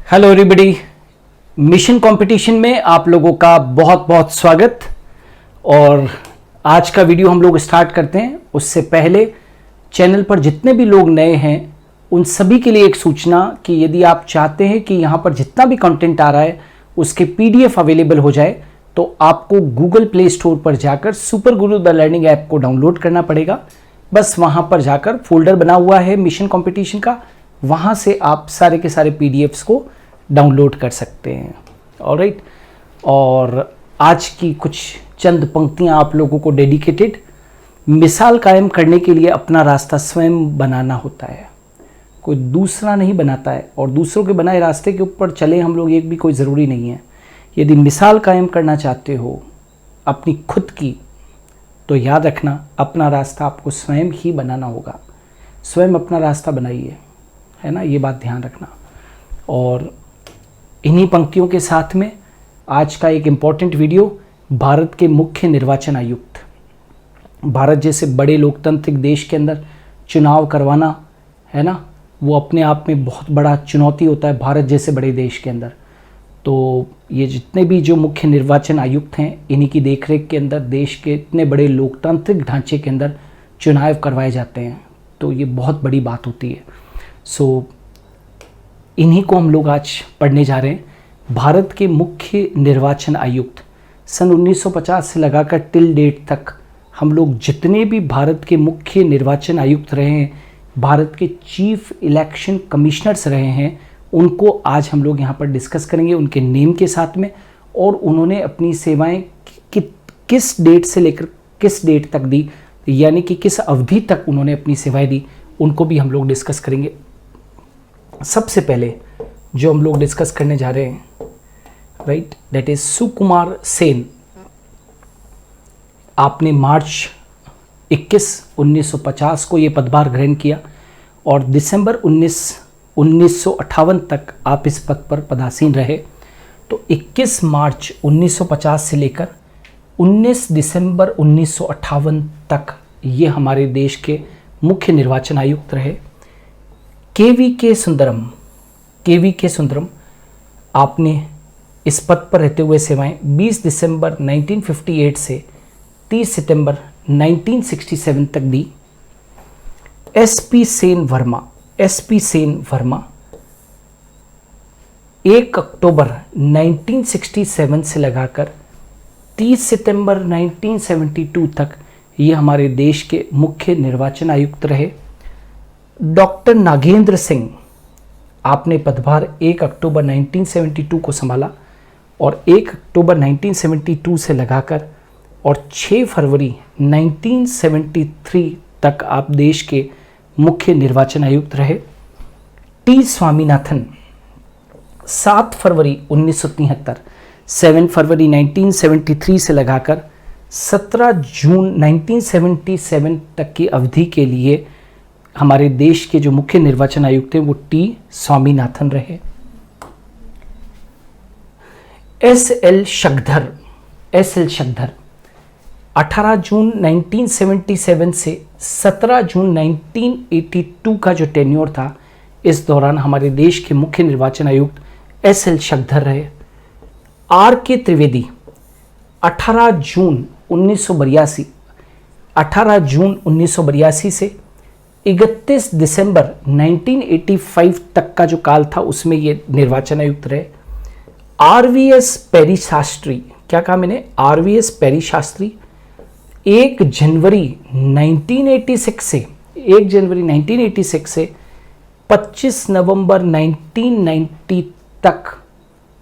Hello everybody, mission competition में आप लोगों का बहुत बहुत स्वागत। और आज का वीडियो हम लोग स्टार्ट करते हैं उससे पहले चैनल पर जितने भी लोग नए हैं उन सभी के लिए एक सूचना कि यदि आप चाहते हैं कि यहाँ पर जितना भी कंटेंट आ रहा है उसके पीडीएफ अवेलेबल हो जाए तो आपको गूगल प्ले स्टोर पर जाकर super Guru the learning app को डाउनलोड करना पड़ेगा। बस वहाँ पर जाकर फोल्डर बना हुआ है मिशन कंपटीशन का, वहाँ से आप सारे के सारे पीडीएफ्स को डाउनलोड कर सकते हैं। ऑलराइट, और आज की कुछ चंद पंक्तियां आप लोगों को डेडिकेटेड। मिसाल कायम करने के लिए अपना रास्ता स्वयं बनाना होता है, कोई दूसरा नहीं बनाता है, और दूसरों के बनाए रास्ते के ऊपर चले हम लोग एक भी कोई ज़रूरी नहीं है। यदि मिसाल कायम करना चाहते हो अपनी खुद की, तो याद रखना अपना रास्ता आपको स्वयं ही बनाना होगा। स्वयं अपना रास्ता बनाइए, है ना, ये बात ध्यान रखना। और इन्हीं पंक्तियों के साथ में आज का एक इम्पॉर्टेंट वीडियो, भारत के मुख्य निर्वाचन आयुक्त। भारत जैसे बड़े लोकतांत्रिक देश के अंदर चुनाव करवाना, है ना, वो अपने आप में बहुत बड़ा चुनौती होता है भारत जैसे बड़े देश के अंदर। तो ये जितने भी जो मुख्य निर्वाचन आयुक्त हैं, इन्हीं की देखरेख के अंदर देश के इतने बड़े लोकतांत्रिक ढांचे के अंदर चुनाव करवाए जाते हैं, तो ये बहुत बड़ी बात होती है। सो इन्हीं को हम लोग आज पढ़ने जा रहे हैं। भारत के मुख्य निर्वाचन आयुक्त सन 1950 से लगाकर टिल डेट तक हम लोग जितने भी भारत के मुख्य निर्वाचन आयुक्त रहे हैं, भारत के चीफ इलेक्शन कमिश्नर्स रहे हैं, उनको आज हम लोग यहाँ पर डिस्कस करेंगे उनके नेम के साथ में, और उन्होंने अपनी सेवाएं किस डेट से लेकर किस डेट तक दी, यानी कि किस अवधि तक उन्होंने अपनी सेवाएं दी, उनको भी हम लोग डिस्कस करेंगे। सबसे पहले जो हम लोग डिस्कस करने जा रहे हैं, right, that is Sukumar Sen. आपने मार्च 21, 1950 को ये पदभार ग्रहण किया और दिसंबर 1958 तक आप इस पद पर पदासीन रहे। तो 21 मार्च 1950 से लेकर 19 दिसंबर 1958 तक ये हमारे देश के मुख्य निर्वाचन आयुक्त रहे। के.वी.के. सुंदरम, आपने इस पद पर रहते हुए सेवाएं 20 दिसंबर 1958 से 30 सितंबर 1967 तक दी। एस.पी. सेन वर्मा 1 अक्टूबर 1967 से लगाकर 30 सितंबर 1972 तक ये हमारे देश के मुख्य निर्वाचन आयुक्त रहे। डॉक्टर नागेंद्र सिंह, आपने पदभार 1 अक्टूबर 1972 को संभाला और 1 अक्टूबर 1972 से लगाकर और 6 फरवरी 1973 तक आप देश के मुख्य निर्वाचन आयुक्त रहे। टी स्वामीनाथन 7 फरवरी 1973, 7 फरवरी 1973 से लगाकर 17 जून 1977 तक की अवधि के लिए हमारे देश के जो मुख्य निर्वाचन आयुक्त हैं वो टी स्वामीनाथन रहे। एस.एल. शक्धर 18 जून 1977 से 17 जून 1982 का जो टेन्योर था, इस दौरान हमारे देश के मुख्य निर्वाचन आयुक्त एस.एल. शक्धर रहे। आर.के. त्रिवेदी 18 जून 1982 से 31 दिसंबर 1985 तक का जो काल था उसमें ये निर्वाचन आयुक्त रहे। आर.वी.एस. पेरी शास्त्री, क्या कहा मैंने, आर.वी.एस. पेरी शास्त्री 1 जनवरी 1986 से 25 नवंबर 1990 तक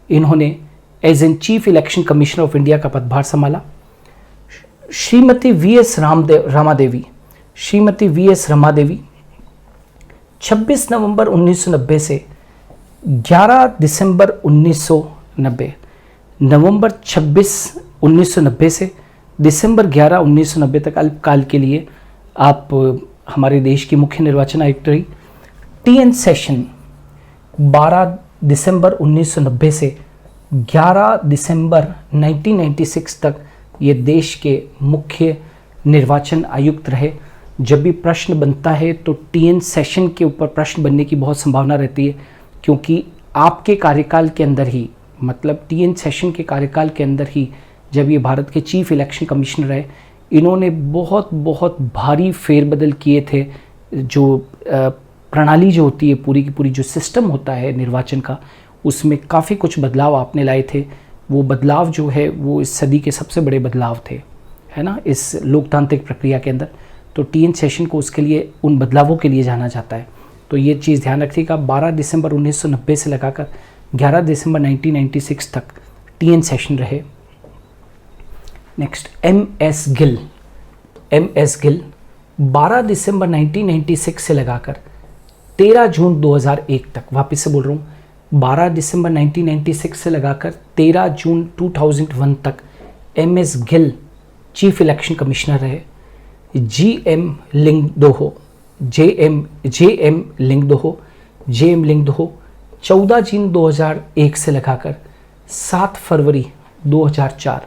इन्होंने as an chief election commissioner of India का पदभार संभाला। श्रीमती वी.एस. रमादेवी 26 नवंबर 1990 से 11 दिसंबर 1990, नवंबर 26 1990 से दिसंबर 11 1990 तक अल्पकाल के लिए आप हमारे देश की मुख्य निर्वाचन आयुक्त रही। टी.एन. सेशन 12 दिसंबर 1990 से 11 दिसंबर 1996 तक ये देश के मुख्य निर्वाचन आयुक्त रहे। जब भी प्रश्न बनता है तो टी.एन. सेशन के ऊपर प्रश्न बनने की बहुत संभावना रहती है, क्योंकि आपके कार्यकाल के अंदर ही, मतलब टीएन सेशन के कार्यकाल के अंदर ही, जब ये भारत के चीफ इलेक्शन कमिश्नर है, इन्होंने बहुत बहुत भारी फेरबदल किए थे। जो प्रणाली जो होती है पूरी की पूरी, जो सिस्टम होता है निर्वाचन का, उसमें काफ़ी कुछ बदलाव आपने लाए थे। वो बदलाव जो है वो इस सदी के सबसे बड़े बदलाव थे, है ना, इस लोकतांत्रिक प्रक्रिया के अंदर। तो टीएन सेशन को उसके लिए, उन बदलावों के लिए जाना जाता है। तो ये चीज़ ध्यान रखिएगा। 12 दिसंबर 1990 से लगाकर 11 दिसंबर 1996 तक टीएन सेशन रहे। Next MS Gill. MS Gill 12 दिसंबर 1996 से लगाकर 13 जून 2001 तक, वापस से बोल रहा हूँ, 12 दिसंबर 1996 से लगाकर 13 जून 2001 तक MS Gill chief election commissioner रहे। जेएम लिंगदोहो 14 जून 2001 से लगाकर 7 फरवरी 2004,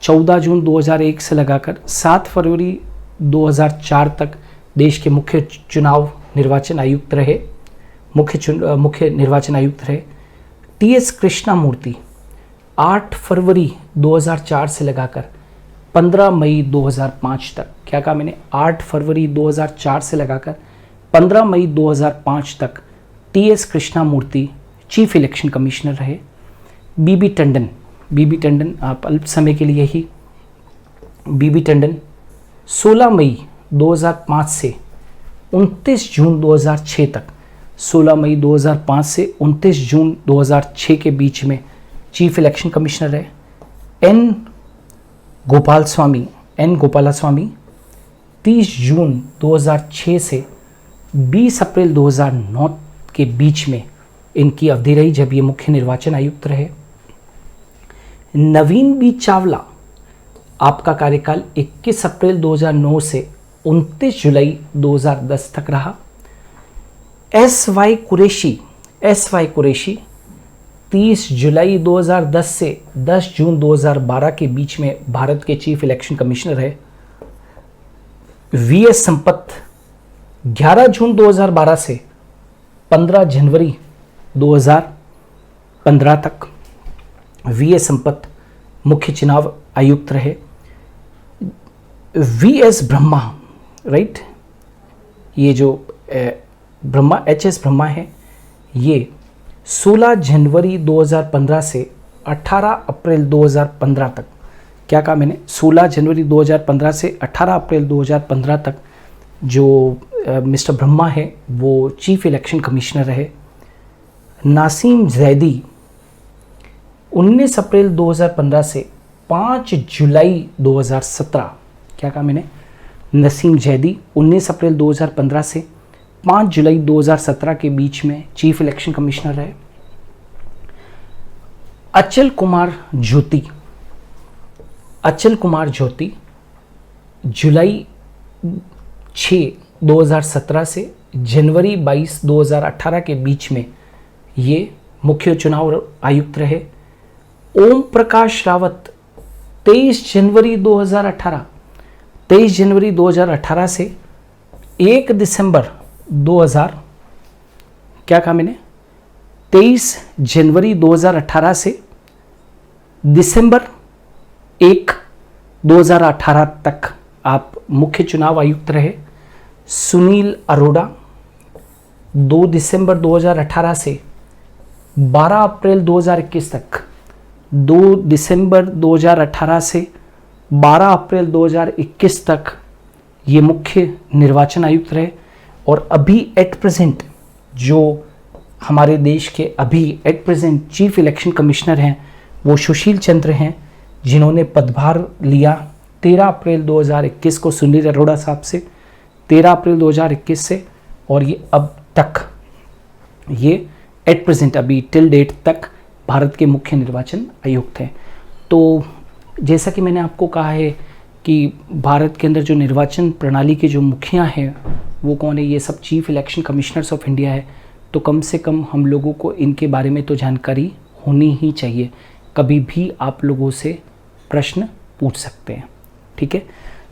14 जून 2001 से लगाकर 7 फरवरी 2004 तक देश के मुख्य निर्वाचन आयुक्त रहे। मुख्य निर्वाचन आयुक्त रहे। टीएस कृष्णामूर्ति 8 फरवरी 2004 से लगाकर 15 मई 2005 तक, क्या कहा मैंने, 8 फरवरी 2004 से लगाकर 15 मई 2005 तक TS Krishnamurthy chief election commissioner रहे। बीबी टंडन आप अल्प समय के लिए ही, बीबी टंडन 16 मई 2005 से 29 जून 2006 तक, 16 मई 2005 से 29 जून 2006 के बीच में चीफ इलेक्शन कमिश्नर है। एन गोपालास्वामी 30 जून 2006 से 20 अप्रैल 2009 के बीच में इनकी अवधि रही, जब ये मुख्य निर्वाचन आयुक्त रहे। नवीन बी चावला, आपका कार्यकाल 21 अप्रैल 2009 से 29 जुलाई 2010 तक रहा। एस वाई कुरैशी 30 जुलाई 2010 से 10 जून 2012 के बीच में भारत के चीफ इलेक्शन कमिश्नर है। वी एस संपत 11 जून 2012 से 15 जनवरी 2015 तक वी एस संपत मुख्य चुनाव आयुक्त रहे। वी एस ब्रह्मा, राइट, ये जो ब्रह्मा, एच एस ब्रह्मा है, ये 16 जनवरी 2015 से 18 अप्रैल 2015 तक, क्या कहा मैंने, 16 जनवरी 2015 से 18 अप्रैल 2015 तक जो मिस्टर ब्रह्मा है वो चीफ इलेक्शन कमिश्नर रहे। नासिम जैदी 19 अप्रैल 2015 से 5 जुलाई 2017, क्या कहा मैंने, नसीम जैदी 19 अप्रैल 2015 से 5 जुलाई 2017 के बीच में चीफ इलेक्शन कमिश्नर रहे। अचल कुमार ज्योति जुलाई 6 2017 से जनवरी 22 2018 के बीच में ये मुख्य चुनाव आयुक्त रहे। ओम प्रकाश रावत 23 जनवरी 2018 से 1 दिसंबर 2000, क्या कहा मैंने, 23 जनवरी 2018 से दिसंबर 1 2018 तक आप मुख्य चुनाव आयुक्त रहे। सुनील अरोड़ा 2 दिसंबर 2018 से 12 अप्रैल 2021 तक, 2 दिसंबर 2018 से 12 अप्रैल 2021 तक ये मुख्य निर्वाचन आयुक्त रहे। और अभी एट प्रेजेंट जो हमारे देश के अभी at present chief election commissioner हैं वो सुशील चंद्र हैं, जिन्होंने पदभार लिया 13 अप्रैल 2021 को सुनील अरोड़ा साहब से, 13 अप्रैल 2021 से, और ये अब तक ये एट प्रेजेंट अभी टिल डेट तक भारत के मुख्य निर्वाचन आयुक्त हैं। तो जैसा कि मैंने आपको कहा है कि भारत के अंदर जो निर्वाचन प्रणाली के जो मुखिया हैं वो कौन है, ये सब chief election commissioners of India है। तो कम से कम हम लोगों को इनके बारे में तो जानकारी होनी ही चाहिए, कभी भी आप लोगों से प्रश्न पूछ सकते हैं, ठीक है।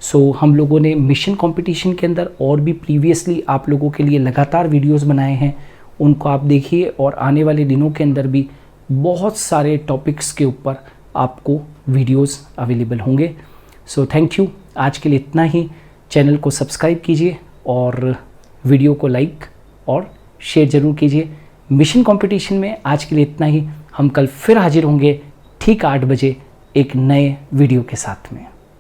सो हम लोगों ने मिशन कंपटीशन के अंदर और भी प्रीवियसली आप लोगों के लिए लगातार वीडियोस बनाए हैं, उनको आप देखिए और आने वाले दिनों के अंदर भी बहुत सारे टॉपिक्स के ऊपर आपको वीडियोस अवेलेबल होंगे। सो थैंक यू, आज के लिए इतना ही। चैनल को सब्सक्राइब कीजिए और वीडियो को लाइक और शेयर ज़रूर कीजिए। मिशन कंपटीशन में आज के लिए इतना ही। हम कल फिर हाजिर होंगे ठीक 8 बजे एक नए वीडियो के साथ में।